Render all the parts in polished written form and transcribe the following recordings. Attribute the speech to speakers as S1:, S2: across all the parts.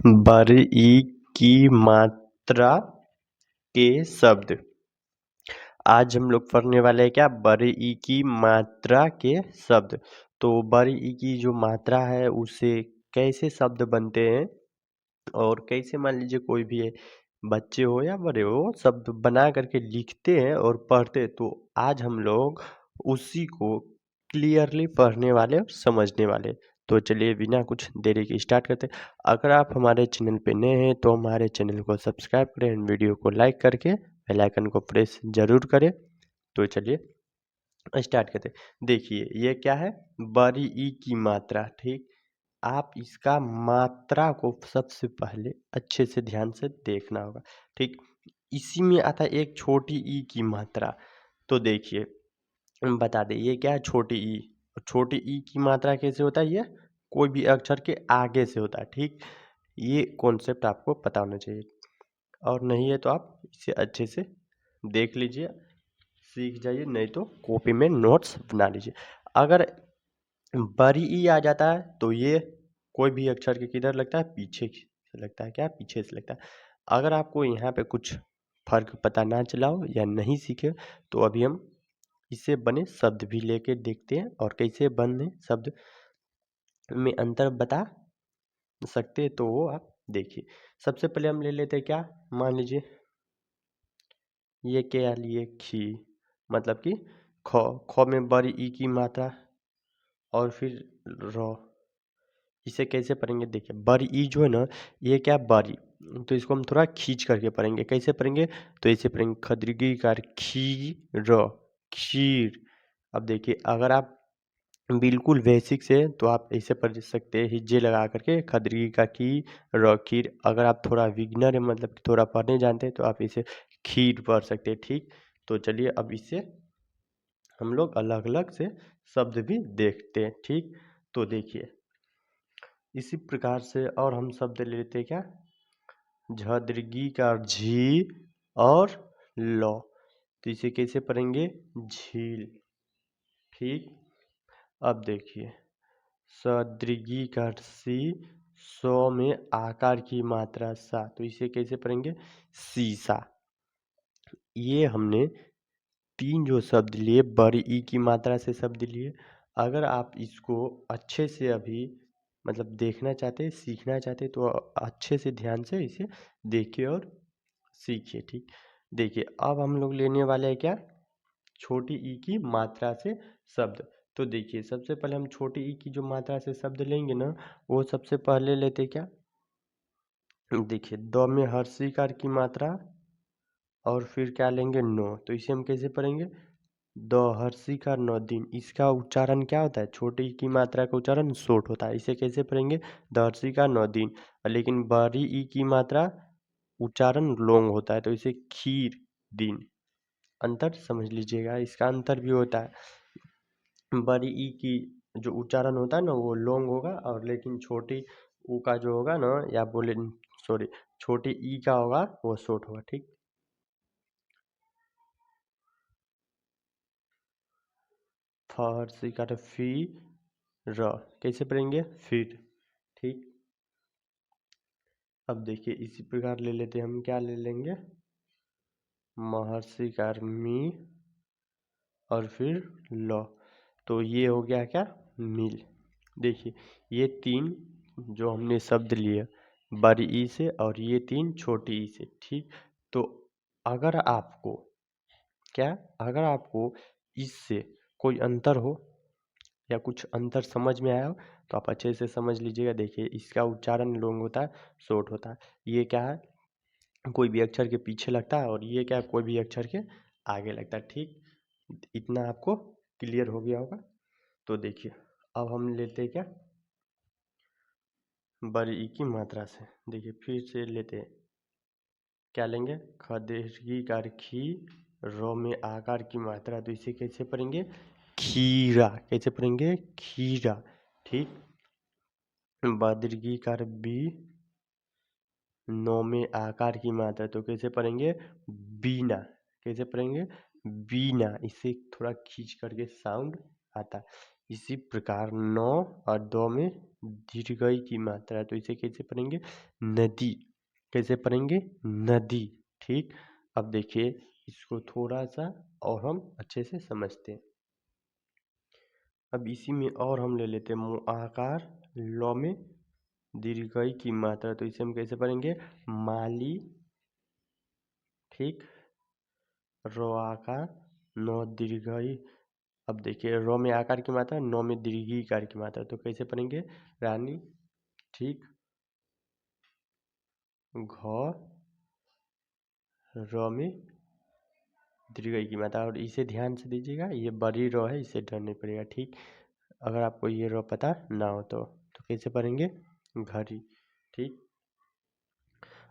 S1: बरई की मात्रा के शब्द। आज हम लोग पढ़ने वाले हैं क्या, बरई की मात्रा के शब्द। तो बरई की जो मात्रा है उससे कैसे शब्द बनते हैं और कैसे, मान लीजिए कोई भी है, बच्चे हो या बड़े हो, शब्द बना करके लिखते हैं और पढ़ते हैं। तो आज हम लोग उसी को क्लियरली पढ़ने वाले और समझने वाले। तो चलिए बिना कुछ देरी के स्टार्ट करते हैं। अगर आप हमारे चैनल पे नए हैं तो हमारे चैनल को सब्सक्राइब करें एंड वीडियो को लाइक करके बेल आइकन को प्रेस जरूर करें। तो चलिए स्टार्ट करते हैं। देखिए ये क्या है, बरई की मात्रा। ठीक, आप इसका मात्रा को सबसे पहले अच्छे से ध्यान से देखना होगा। ठीक, इसी में आता है एक छोटी ई की मात्रा। तो देखिए हम बता दें ये क्या है, छोटी ई। छोटी ई की मात्रा कैसे होता है, ये कोई भी अक्षर के आगे से होता है। ठीक, ये कॉन्सेप्ट आपको पता होना चाहिए, और नहीं है तो आप इसे अच्छे से देख लीजिए, सीख जाइए, नहीं तो कॉपी में नोट्स बना लीजिए। अगर बड़ी ई आ जाता है तो ये कोई भी अक्षर के किधर लगता है, पीछे से लगता है। क्या, पीछे से लगता है। अगर आपको यहाँ पे कुछ फर्क पता ना चला हो या नहीं सीखे तो अभी हम इससे बने शब्द भी लेके देखते हैं और कैसे बने शब्द में अंतर बता सकते हैं, तो वो आप देखिए। सबसे पहले हम ले लेते हैं क्या, मान लीजिए ये क्या लिए, खी, मतलब कि ख। ख में बड़ी ई की मात्रा और फिर र। इसे कैसे पढ़ेंगे, देखिए बड़ी ई जो है ना, ये क्या बड़ी, तो इसको हम थोड़ा खींच करके पढ़ेंगे। कैसे पढ़ेंगे, तो ऐसे पढ़ेंगे, खदरीगी कार खी र, खीर। अब देखिए अगर आप बिल्कुल बेसिक से तो आप ऐसे पढ़ सकते हैं, हिज्जे लगा करके, खदरी का की र खीर। अगर आप थोड़ा बिगनर है, मतलब कि थोड़ा पढ़ने जानते हैं, तो आप इसे खीर पढ़ सकते हैं। ठीक, तो चलिए अब इससे हम लोग अलग अलग से शब्द भी देखते हैं। ठीक, तो देखिए इसी प्रकार से और हम शब्द ले लेते हैं क्या, झदृगी का झी और लौ। तो इसे कैसे पढ़ेंगे, झील। ठीक, अब देखिए सदृगी का सी, सौ में आकार की मात्रा सा, तो इसे कैसे पढ़ेंगे, सीसा। ये हमने तीन जो शब्द लिए, बड़ी ई की मात्रा से शब्द लिए। अगर आप इसको अच्छे से अभी मतलब देखना चाहते, सीखना चाहते, तो अच्छे से ध्यान से इसे देखिए और सीखिए। ठीक, देखिए अब हम लोग लेने वाले हैं क्या, छोटी ई की मात्रा से शब्द। तो देखिए सबसे पहले हम छोटी ई की जो मात्रा से शब्द लेंगे ना, वो सबसे पहले लेते क्या, देखिए द में हर्षिकार की मात्रा और फिर क्या लेंगे, नो। तो इसे हम कैसे पढ़ेंगे, द हर्षिकार नौ दिन। इसका उच्चारण क्या होता है, छोटी की मात्रा का उच्चारण शॉर्ट होता है। इसे कैसे पढ़ेंगे, द हर्षिकार नौ दिन। लेकिन बड़ी ई की मात्रा उच्चारण लॉन्ग होता है, तो इसे खीर दिन। अंतर समझ लीजिएगा, इसका अंतर भी होता है। बड़ी ई की जो उच्चारण होता है ना वो लॉन्ग होगा, और लेकिन छोटी ऊ का जो होगा ना, या बोले सॉरी, छोटी ई का होगा वो शॉर्ट होगा। ठीक, फर्सी का तो फी र, कैसे पढ़ेंगे, फिर। ठीक, अब देखिए इसी प्रकार ले लेते हैं हम, क्या ले लेंगे, महर्षि का मी और फिर ल। तो ये हो गया क्या, मिल। देखिए ये तीन जो हमने शब्द लिए बड़ी ई से, और ये तीन छोटी ई से। ठीक, तो अगर आपको क्या, अगर आपको इससे कोई अंतर हो या कुछ अंतर समझ में आया हो तो आप अच्छे से समझ लीजिएगा। देखिए इसका उच्चारण लॉन्ग होता है, शॉर्ट होता है। ये क्या है, कोई भी अक्षर के पीछे लगता है, और ये क्या है, कोई भी अक्षर के आगे लगता है। ठीक, इतना आपको क्लियर हो गया होगा। तो देखिए अब हम लेते हैं क्या, बड़ी ई की मात्रा से। देखिए फिर से लेते हैं, क्या लेंगे, खदेगी कार खी, रो में आकार की मात्रा। तो इसे कैसे पढ़ेंगे, खीरा। कैसे पढ़ेंगे, खीरा। ठीक, बदरगी कार बी, नौ में आकार की मात्रा, तो कैसे पढ़ेंगे, बीना। कैसे पढ़ेंगे, बीना। इसे थोड़ा खींच करके साउंड आता है। इसी प्रकार नौ और दो में दीर्घई की मात्रा, तो इसे कैसे पढ़ेंगे? नदी। कैसे पढ़ेंगे? नदी। ठीक। अब देखिए इसको थोड़ा सा और हम अच्छे से समझते हैं। अब इसी में और हम ले लेते हैं आकार लौ में दीर्घई की मात्रा, तो इसे हम कैसे पढ़ेंगे? माली। ठीक। रो आकार नौ दीर्घई। अब देखिए रो में आकार की मात्रा, नौ में दीर्घी कार की मात्रा, तो कैसे पढ़ेंगे? रानी। ठीक। घ रो में दीर्घई की मात्रा, और इसे ध्यान से दीजिएगा, ये बड़ी रो है, इसे डर नहीं पड़ेगा। ठीक। अगर आपको ये रो पता ना हो तो कैसे पढ़ेंगे? घड़ी। ठीक।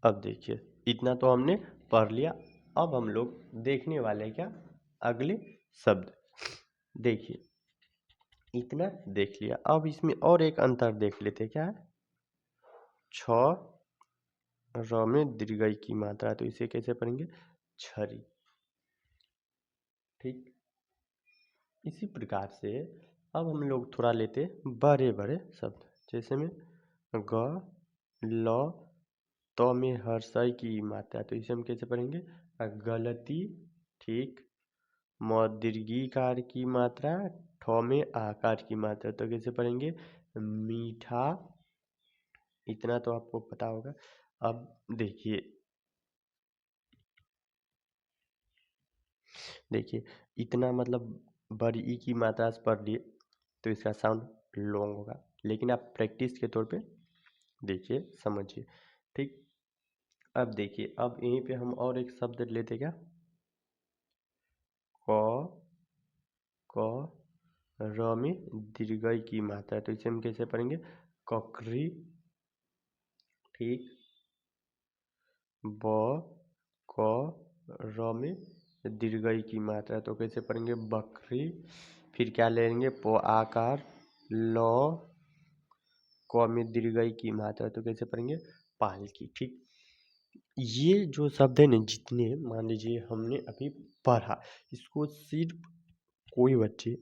S1: अब देखिए इतना तो हमने पढ़ लिया। अब हम लोग देखने वाले हैं क्या? अगले शब्द। देखिए इतना देख लिया, अब इसमें और एक अंतर देख लेते हैं, क्या है? छ र में दीर्घई की मात्रा, तो इसे कैसे पढ़ेंगे? छरी। ठीक। इसी प्रकार से अब हम लोग थोड़ा लेते बड़े बड़े शब्द, जैसे में ग ल तो में हर्षई की मात्रा, तो इसे हम कैसे पढ़ेंगे? गलती। ठीक। म दीर्घिकार की मात्रा, ठ में आकार की मात्रा, तो कैसे पढ़ेंगे? मीठा। इतना तो आपको पता होगा। अब देखिए इतना मतलब बड़ी ई की मात्रा से पढ़ लिए तो इसका साउंड लॉन्ग होगा, लेकिन आप प्रैक्टिस के तौर पे देखिए समझिए। ठीक। अब देखिए अब यहीं पे हम और एक शब्द लेते क्या? क क र में दीर्घई की मात्रा, तो इसे हम कैसे पढ़ेंगे? ककरी। ठीक। ब क र में दीर्घई की मात्रा, तो कैसे पढ़ेंगे? बकरी। फिर क्या लेंगे? प आकार ल क में दीर्घई की मात्रा, तो कैसे पढ़ेंगे? पालकी। ठीक। ये जो शब्द है ना, जितने मान लीजिए हमने अभी पढ़ा, इसको सिर्फ कोई बच्चे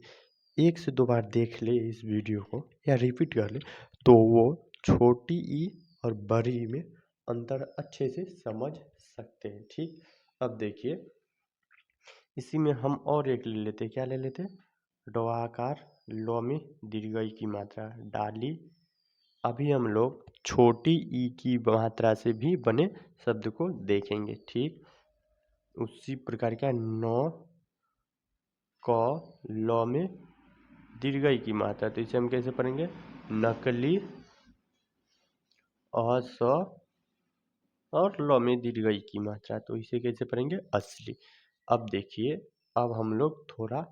S1: एक से दो बार देख ले इस वीडियो को या रिपीट कर ले, तो वो छोटी ई और बड़ी ई में अंतर अच्छे से समझ सकते हैं। ठीक। अब देखिए इसी में हम और एक ले लेते, क्या ले लेते? डवाकार लो में दीर्घई की मात्रा, डाली। अभी हम लोग छोटी ई की मात्रा से भी बने शब्द को देखेंगे। ठीक। उसी प्रकार का नौ क ल में दीर्घई की मात्रा, तो इसे हम कैसे पढ़ेंगे? नकली। अस और ल में दीर्घई की मात्रा, तो इसे कैसे पढ़ेंगे? असली। अब देखिए अब हम लोग थोड़ा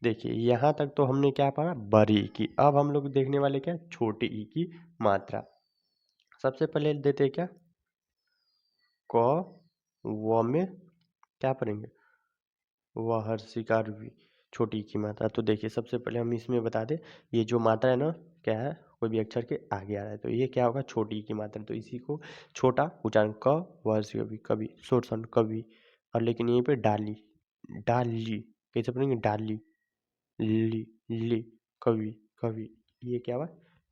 S1: देखिए यहाँ तक तो हमने क्या पढ़ा? बड़ी ई की। अब हम लोग देखने वाले क्या? छोटी ई की मात्रा। सबसे पहले देते क्या? क व में क्या पढ़ेंगे? वह हर शिकार भी छोटी की मात्रा, तो देखिए सबसे पहले हम इसमें बता दें, ये जो मात्रा है ना, क्या है? कोई भी अक्षर के आगे आ रहा है, तो ये क्या होगा? छोटी की मात्रा, तो इसी को छोटा उच्चारण क वर्ष कभी कभी शोर साउंड कभी, और लेकिन यहीं पे डाली। डाली कैसे पढ़ेंगे? डाली। ली ली कभी कभी, ये क्या हुआ?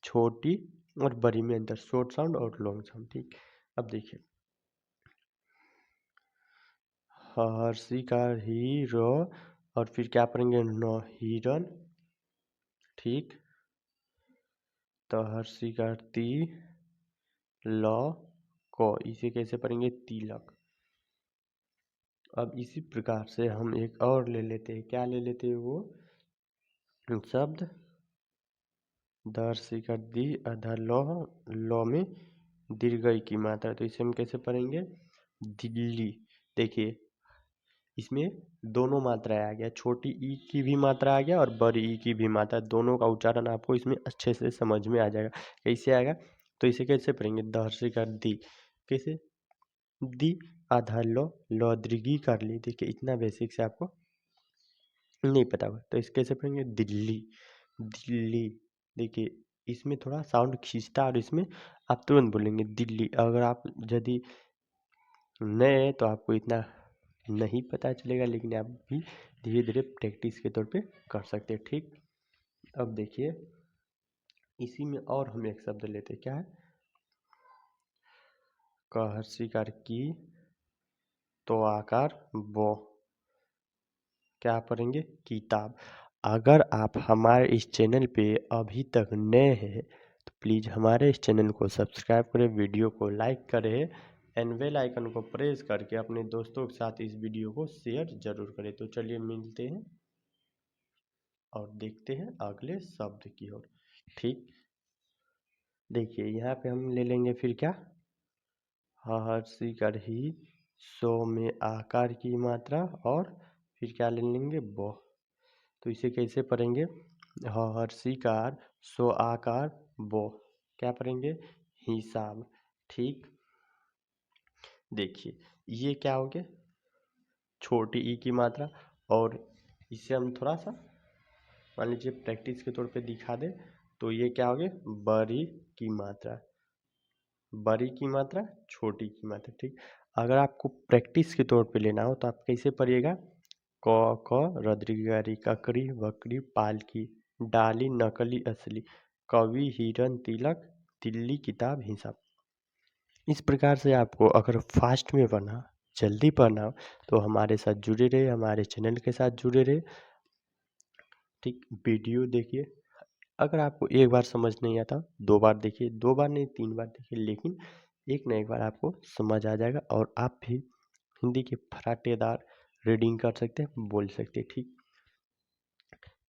S1: छोटी और बड़ी में अंतर, शॉर्ट साउंड और लॉन्ग साउंड। ठीक। अब देखिए हर्षी का हीरो, और फिर क्या पढ़ेंगे? नो हिरन। ठीक। तो हर्षी का ती ल को, इसे कैसे पढ़ेंगे? तिलक। अब इसी प्रकार से हम एक और ले लेते हैं, क्या ले लेते हैं? वो शब्द दर्शी का दी अधा लो में दीर्घई की मात्रा, तो इसे हम कैसे पढ़ेंगे? दिल्ली। देखिए इसमें दोनों मात्राएं आ गया, छोटी ई की भी मात्रा आ गया और बड़ी ई की भी मात्रा, दोनों का उच्चारण आपको इसमें अच्छे से समझ में आ जाएगा। कैसे आएगा? तो इसे कैसे पढ़ेंगे? दर्शी का दी। कैसे? दी आधा लो दीर्घी कर ली। देखिए इतना बेसिक से आपको नहीं पता होगा, तो इसे कैसे पढ़ेंगे? दिल्ली। दिल्ली। देखिए इसमें थोड़ा साउंड खींचता और इसमें आप तुरंत बोलेंगे दिल्ली। अगर आप यदि नए हैं तो आपको इतना नहीं पता चलेगा, लेकिन आप भी धीरे धीरे प्रैक्टिस के तौर पे कर सकते हैं। ठीक। अब देखिए इसी में और हम एक शब्द लेते हैं, क्या है? क हर्षिकार की, तो आकार बो, क्या पढ़ेंगे? किताब। अगर आप हमारे इस चैनल पे अभी तक नए हैं तो प्लीज़ हमारे इस चैनल को सब्सक्राइब करें, वीडियो को लाइक करें एंड बेल आइकन को प्रेस करके अपने दोस्तों के साथ इस वीडियो को शेयर जरूर करें। तो चलिए मिलते हैं और देखते हैं अगले शब्द की ओर। ठीक, देखिए यहाँ पे हम ले लेंगे फिर क्या? हर्षिकार ही, सो में आकार की मात्रा और फिर क्या ले लेंगे? बो। तो इसे कैसे पढ़ेंगे? हर्षिकार, सो आकार, बो, क्या पढ़ेंगे? हिसाब। ठीक, देखिए ये क्या हो गया? छोटी ई की मात्रा। और इसे हम थोड़ा सा मान लीजिए प्रैक्टिस के तौर पे दिखा दे, तो ये क्या हो गया? बड़ी की मात्रा। बड़ी की मात्रा, छोटी की मात्रा। ठीक, अगर आपको प्रैक्टिस के तौर पे लेना हो तो आप कैसे पढ़िएगा? क रद्रिगारी ककड़ी बकरी पालकी, डाली नकली असली, कवि हिरन तिलक, तिल्ली किताब हिसाब। इस प्रकार से आपको अगर फास्ट में पढ़ना, जल्दी पढ़ना हो तो हमारे साथ जुड़े रहे, हमारे चैनल के साथ जुड़े रहे। ठीक, वीडियो देखिए, अगर आपको एक बार समझ नहीं आता 2 बार देखिए, 2 बार नहीं 3 बार देखिए, लेकिन एक ना एक बार आपको समझ आ जाएगा और आप भी हिंदी के फराटेदार रीडिंग कर सकते हैं, बोल सकते हैं। ठीक,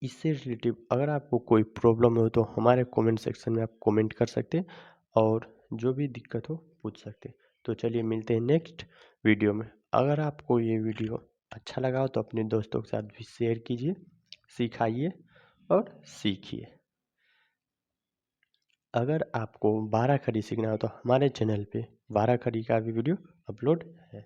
S1: इससे रिलेटिव अगर आपको कोई प्रॉब्लम हो तो हमारे कमेंट सेक्शन में आप कमेंट कर सकते हैं और जो भी दिक्कत हो पूछ सकते हैं। तो चलिए मिलते हैं नेक्स्ट वीडियो में। अगर आपको ये वीडियो अच्छा लगा हो तो अपने दोस्तों के साथ भी शेयर कीजिए, सिखाइए और सीखिए। अगर आपको 12 खड़ी सीखना हो तो हमारे चैनल पे 12 खड़ी का भी वीडियो अपलोड है।